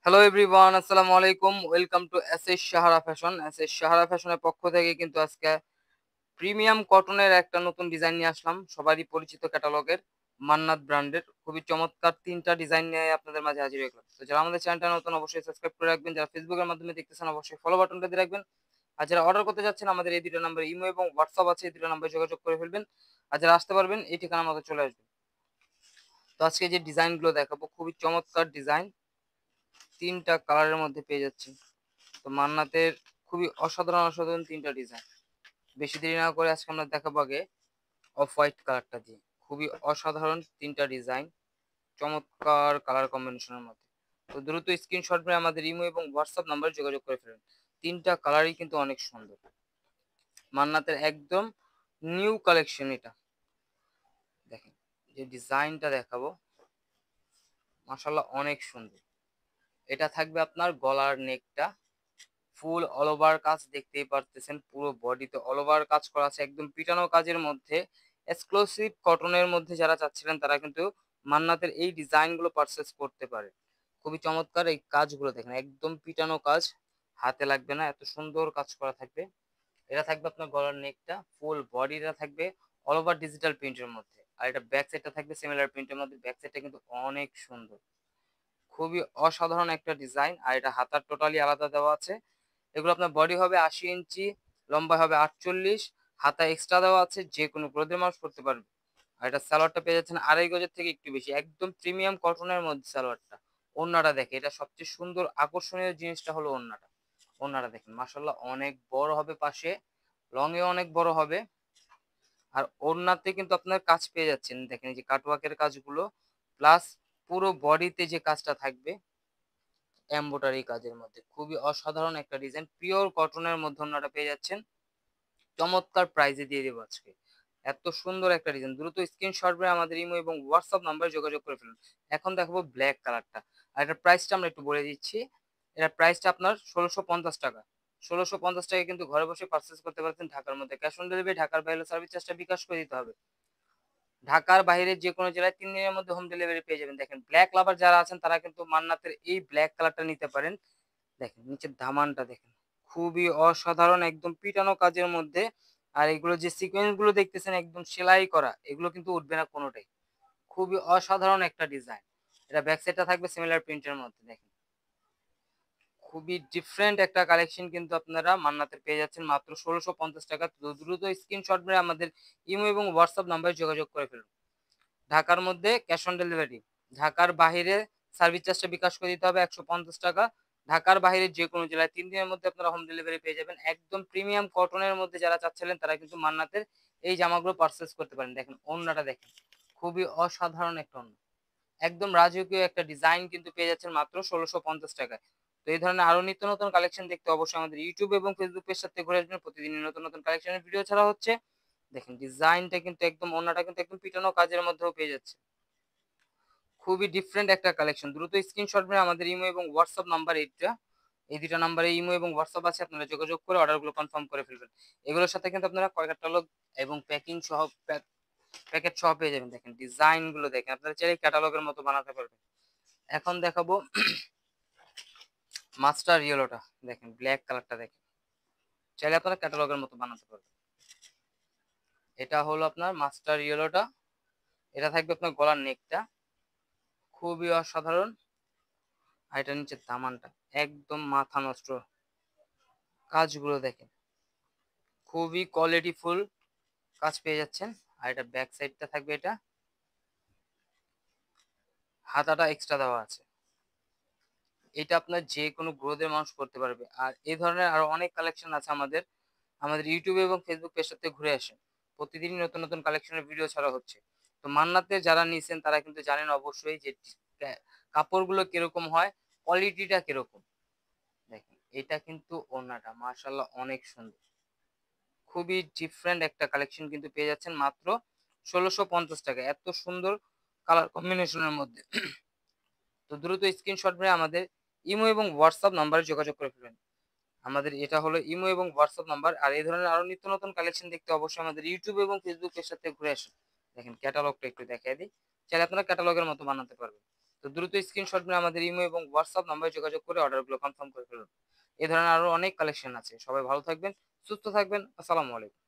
Hello everyone, আসসালামু আলাইকুম। Welcome to SS Sahara fashion. SS Sahara ফ্যাশনের পক্ষ থেকে কিন্তু আজকে প্রিমিয়াম কটনের একটা নতুন ডিজাইন নিয়ে আসলাম। সবারই পরিচিত ক্যাটালগের মান্নাত ব্র্যান্ডের খুবই চমৎকার ৩টা ডিজাইন নিয়ে আপনাদের মাঝে হাজির হয়ে গেলাম। তো যারা আমাদের চ্যানেলটা নতুন অবশ্যই সাবস্ক্রাইব করে রাখবেন। যারা ফেসবুকের মাধ্যমে দেখতেছেন অবশ্যই ফলো বাটনটা দিয়ে রাখবেন। আর যারা অর্ডার করতে যাচ্ছেন আমাদের এই ২টা নাম্বারে ইমো এবং হোয়াটসঅ্যাপ আছে, এই ২টা নাম্বারে যোগাযোগ করে ফেলবেন। আর যারা আসতে পারবেন এই ঠিকানার মতো চলে আসবেন। তো আজকে যে ডিজাইনগুলো দেখাবো খুবই চমৎকার ডিজাইন, ৩টা কালারের মধ্যে পেয়ে যাচ্ছেন। তো মান্নাতের খুবই অসাধারণ অসাধারণ ৩টা ডিজাইন। বেশি দেরি না করে আজকে আমরা দেখাবো আগে অফ হোয়াইট কালারটা দিয়ে। খুবই অসাধারণ ৩টা ডিজাইন, চমৎকার কালার কম্বিনেশনের মধ্যে। তো দ্রুত স্ক্রিনশট মেরে আমাদের ইমো এবং হোয়াটসঅ্যাপ নাম্বারে যোগাযোগ করে ফেলুন। ৩টা কালারই কিন্তু অনেক সুন্দর, মান্নাতের একদম নিউ কালেকশন এটা। দেখেন যে ডিজাইনটা দেখাবো, মাশাআল্লাহ অনেক সুন্দর। এটা থাকবে আপনার গলার নেকটা ফুল অল ওভার কাজ, দেখতেই পারতেছেন পুরো বডিতে অল ওভার কাজ করা আছে একদম পিটানো কাজের মধ্যে। এক্সক্লুসিভ কটনের মধ্যে যারা চাচ্ছিলেন তারা কিন্তু মান্নাতের এই ডিজাইনগুলো পারচেস করতে পারে। খুবই চমৎকার এই কাজগুলো দেখেন, একদম পিটানো কাজ, হাতে লাগবে না, এত সুন্দর কাজ করা থাকবে। এটা থাকবে আপনার গলার নেকটা, ফুল বডিটা থাকবে অল ওভার ডিজিটাল প্রিন্টের মধ্যে। আর এটা ব্যাক সাইডটা থাকবে সিমিলার প্রিন্টের মধ্যে। ব্যাক সাইডটা কিন্তু অনেক সুন্দর, খুবই অসাধারণ একটা ডিজাইন। আর এটা হাতার টোটালি আলাদা দেওয়া আছে। এগুলো আপনার বডি হবে ৮০ ইঞ্চি, লম্বা হবে ৪৮, হাতা এক্সট্রা দেওয়া আছে, যে কোনো গ্রোদের মানুষ করতে পারবে। আর এটা সালোয়ারটা পেয়ে যাচ্ছেন ২.৫ গজের থেকে একটু বেশি, একদম প্রিমিয়াম কটনের মধ্যে সালোয়ারটা। ওড়নাটা দেখে, এটা সবচেয়ে সুন্দর আকর্ষণীয় জিনিসটা হলো ওড়নাটা। ওড়নাটা দেখেন মাশাল্লাহ অনেক বড় হবে, পাশে লং এ অনেক বড় হবে। আর ওড়নাতে কিন্তু আপনার কাজ পেয়ে যাচ্ছেন, দেখেন এই যে কাটওয়ার্কের কাজগুলো, প্লাস পুরো বডিতে যে কাজটা থাকবে এমব্রয়ডারি কাজের মধ্যে। খুবই অসাধারণ একটা ডিজাইন, পিওর কটনের মধ্যে ওড়নাটা পেয়ে যাচ্ছেন। চমৎকার প্রাইজে দিয়ে দেবো আজকে এত সুন্দর একটা ডিজাইন। দ্রুত স্ক্রিনশট মেরে আমাদের ইমো এবং হোয়াটসঅ্যাপ নাম্বারে যোগাযোগ করে ফেলুন। এখন দেখাবো ব্ল্যাক কালারটা। আর এটার প্রাইসটা আমরা একটু বলে দিচ্ছি। এটার প্রাইসটা আপনার ১৬৫০ টাকা। ১৬৫০ টাকা কিন্তু ঘরে বসে পারচেস করতে পারছেন ঢাকার মধ্যে। ক্যাশ অন ডেলিভারি, ঢাকার বাইরে সার্ভিস চার্জটা বিকাশ করে দিতে হবে। ঢাকার বাইরে যে কোনো জেলায় ৩ দিনের মধ্যে হোম ডেলিভারি পেয়ে যাবেন। দেখেন ব্ল্যাক লাভার যারা আছেন তারা কিন্তু মান্নাতের এই ব্ল্যাক কালারটা নিতে পারেন। দেখেন নিচের দামানটা দেখেন, খুবই অসাধারণ একদম পিটানো কাজের মধ্যে। আর এগুলো যে সিকোয়েন্স গুলো দেখতেছেন একদম সেলাই করা, এগুলো কিন্তু উঠবে না কোনোটাই। খুবই অসাধারণ একটা ডিজাইন। এটা ব্যাক সাইডটা থাকবে সিমিলার প্রিন্টের মধ্যে। দেখেন খুবই ডিফারেন্ট একটা কালেকশন কিন্তু আপনারা মান্নাতের পেয়ে যাচ্ছেন মাত্র ১৬৫০ টাকা। তো দ্রুত স্ক্রিনশট মেরে আমাদের ইমো এবং হোয়াটসঅ্যাপ নাম্বারে যোগাযোগ করে ফেলুন। ঢাকার মধ্যে ক্যাশ অন ডেলিভারি, ঢাকার বাহিরে সার্ভিস চার্জটা বিকাশ করে দিতে হবে ১৫০ টাকা। ঢাকার বাইরে যে কোনো জেলায় ৩ দিনের মধ্যে আপনারা হোম ডেলিভারি পেয়ে যাবেন। একদম প্রিমিয়াম কটনের মধ্যে যারা চাচ্ছিলেন তারা কিন্তু মান্নাতের এই জামাগুলো পারচেস করতে পারেন। দেখেন ওড়নাটা দেখেন, খুবই অসাধারণ একটা ওড়না, একদম রাজকীয় একটা ডিজাইন কিন্তু পেয়ে যাচ্ছেন মাত্র ১৬৫০ টাকায়। তো এই ধরনের আরো নিত্য নতুন কালেকশন দেখতে অবশ্যই আমাদের ইউটিউব এবং ফেসবুক পেজ সাথে ঘুরে আসবেন। প্রতিদিনই নতুন নতুন কালেকশনের ভিডিও ছাড়া হচ্ছে। দেখেন ডিজাইনটা কিন্তু একদম, ওড়নাটা কিন্তু একদম পিটানো কাজের মধ্যেও পেয়ে যাচ্ছে। খুবই ডিফারেন্ট একটা কালেকশন। দ্রুত স্ক্রিনশট মেরে আমাদের ইমো এবং হোয়াটসঅ্যাপ নাম্বার এইটা, এই ২টা নাম্বারে ইমো এবং হোয়াটসঅ্যাপ আছে, আপনারা যোগাযোগ করে অর্ডারগুলো কনফার্ম করে ফেলবেন। এগুলোর সাথে কিন্তু আপনারা কয় ক্যাটালগ এবং প্যাকিং সহ প্যাকেট সহ পেয়ে যাবেন। দেখেন ডিজাইনগুলো দেখেন, আপনারা চাইলে ক্যাটালগের মতো বানাতে পারবেন। এখন দেখাবো মাস্টার ইয়েলোটা। দেখেন ব্ল্যাক কালারটা দেখেন, চাইলে আপনারা ক্যাটালগের মতো বানাতে পারবেন। এটা হলো আপনার মাস্টার ইয়েলোটা। এটা থাকবে আপনার গলার নেকটা, খুবই অসাধারণ। আর এটা নিচে দামানটা একদম মাথা নষ্ট কাজগুলো দেখেন, খুবই কোয়ালিটিফুল কাজ পেয়ে যাচ্ছেন। আর এটা ব্যাক সাইডটা থাকবে, এটা হাতাটা এক্সট্রা দেওয়া আছে। এটা আপনার যে কোনো গ্রোদের মানুষ করতে পারবে। আর এই ধরনের আরো অনেক কালেকশন আছে আমাদের, আমাদের ইউটিউবে এবং ফেসবুক পেজটাতে ঘুরে আসেন। প্রতিদিনই নতুন নতুন কালেকশনের ভিডিও ছাড়া হচ্ছে। তো মান্নাতে যারা নিয়েছেন তারা কিন্তু জানেন অবশ্যই যে কাপড়গুলো কিরকম হয়, কোয়ালিটিটা কিরকম। দেখেন এটা কিন্তু ওড়নাটা মাশাআল্লাহ অনেক সুন্দর, খুবই ডিফারেন্ট একটা কালেকশন কিন্তু পেয়ে যাচ্ছেন মাত্র ১৬৫০ টাকা, এত সুন্দর কালার কম্বিনেশনের মধ্যে। তো দ্রুত স্ক্রিনশট মেরে আমাদের ইমো এবং হোয়াটসঅ্যাপ নাম্বারে যোগাযোগ করে ফেলবেন। আমাদের এটা হলো ইমো এবং হোয়াটসঅ্যাপ নাম্বার। আর এই ধরনের আরো নিত্য নতুন কালেকশন দেখতে অবশ্যই আমাদের ইউটিউব এবং ফেসবুক পেজ সাথে ঘুরে আসুন। দেখেন ক্যাটালগটা একটু দেখাই দিই, চাইলে আপনারা ক্যাটালগের মতো বানাতে পারবেন। তো দ্রুত স্ক্রিনশট নিয়ে আমাদের ইমো এবং হোয়াটসঅ্যাপ নাম্বারে যোগাযোগ করে অর্ডারগুলো কনফার্ম করে ফেলুন। এ ধরনের আরো অনেক কালেকশন আছে। সবাই ভালো থাকবেন, সুস্থ থাকবেন। আসসালামু আলাইকুম।